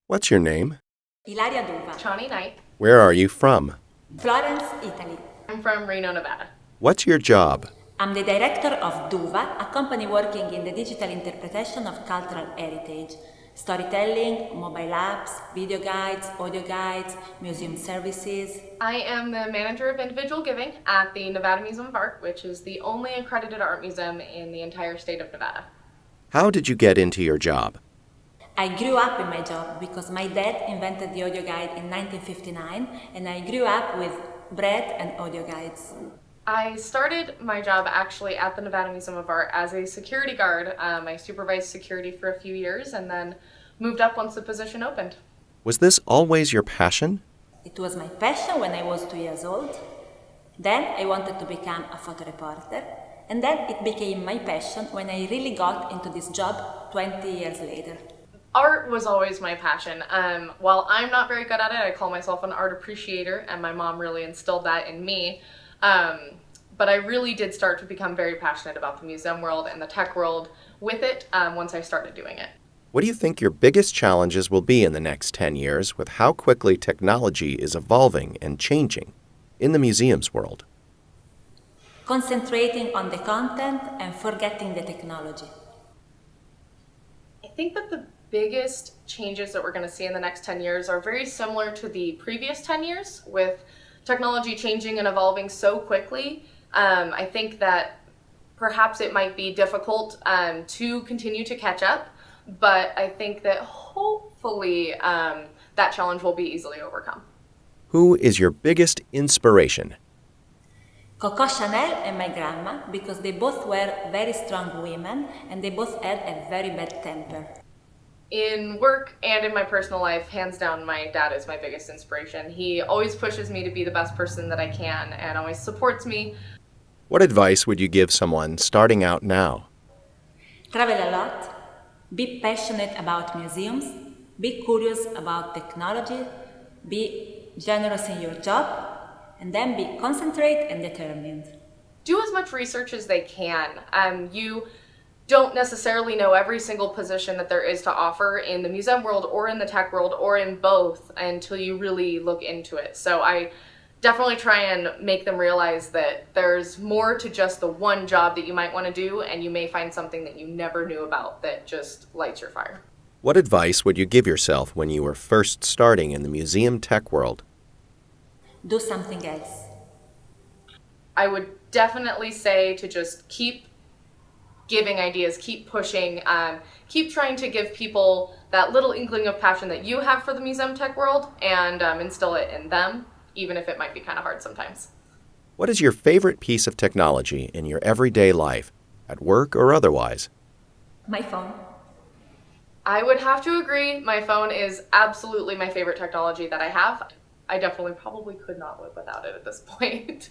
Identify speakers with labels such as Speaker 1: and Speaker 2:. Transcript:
Speaker 1: What's your name?
Speaker 2: Ilaria D'Uva.
Speaker 3: Chani Knight.
Speaker 1: Where are you from?
Speaker 2: Florence, Italy.
Speaker 3: I'm from Reno, Nevada.
Speaker 1: What's your job?
Speaker 2: I'm the director of D'Uva, a company working in the digital interpretation of cultural heritage, storytelling, mobile apps, video guides, audio guides, museum services.
Speaker 3: I am the manager of individual giving at the Nevada Museum of Art, which is the only accredited art museum in the entire state of Nevada.
Speaker 1: How did you get into your job?
Speaker 2: I grew up in my job because my dad invented the audio guide in 1959, and I grew up with bread and audio guides.
Speaker 3: I started my job actually at the Nevada Museum of Art as a security guard. I supervised security for a few years and then moved up once the position opened.
Speaker 1: Was this always your passion?
Speaker 2: It was my passion when I was 2 years old. Then I wanted to become a photo reporter, and then it became my passion when I really got into this job 20 years later.
Speaker 3: Art was always my passion. While I'm not very good at it, I call myself an art appreciator, and my mom really instilled that in me. But I really did start to become very passionate about the museum world and the tech world with it once I started doing it.
Speaker 1: What do you think your biggest challenges will be in the next 10 years with how quickly technology is evolving and changing in the museum's world?
Speaker 2: Concentrating on the content and forgetting the technology.
Speaker 3: I think that the biggest changes that we're going to see in the next 10 years are very similar to the previous 10 years, with technology changing and evolving so quickly. I think that perhaps it might be difficult to continue to catch up, but I think that hopefully that challenge will be easily overcome.
Speaker 1: Who is your biggest inspiration?
Speaker 2: Coco Chanel and my grandma, because they both were very strong women and they both had a very bad temper.
Speaker 3: In work and in my personal life, hands down, my dad is my biggest inspiration. He always pushes me to be the best person that I can and always supports me.
Speaker 1: What advice would you give someone starting out now?
Speaker 2: Travel a lot, be passionate about museums, be curious about technology, be generous in your job, and then be concentrate and determined.
Speaker 3: Do as much research as they can. You don't necessarily know every single position that there is to offer in the museum world or in the tech world or in both until you really look into it. So I definitely try and make them realize that there's more to just the one job that you might want to do, and you may find something that you never knew about that just lights your fire.
Speaker 1: What advice would you give yourself when you were first starting in the museum tech world?
Speaker 2: Do something else.
Speaker 3: I would definitely say to just keep giving ideas, keep pushing, keep trying to give people that little inkling of passion that you have for the museum tech world and instill it in them, even if it might be kind of hard sometimes.
Speaker 1: What is your favorite piece of technology in your everyday life, at work or otherwise?
Speaker 2: My phone.
Speaker 3: I would have to agree. My phone is absolutely my favorite technology that I have. I definitely probably could not live without it at this point.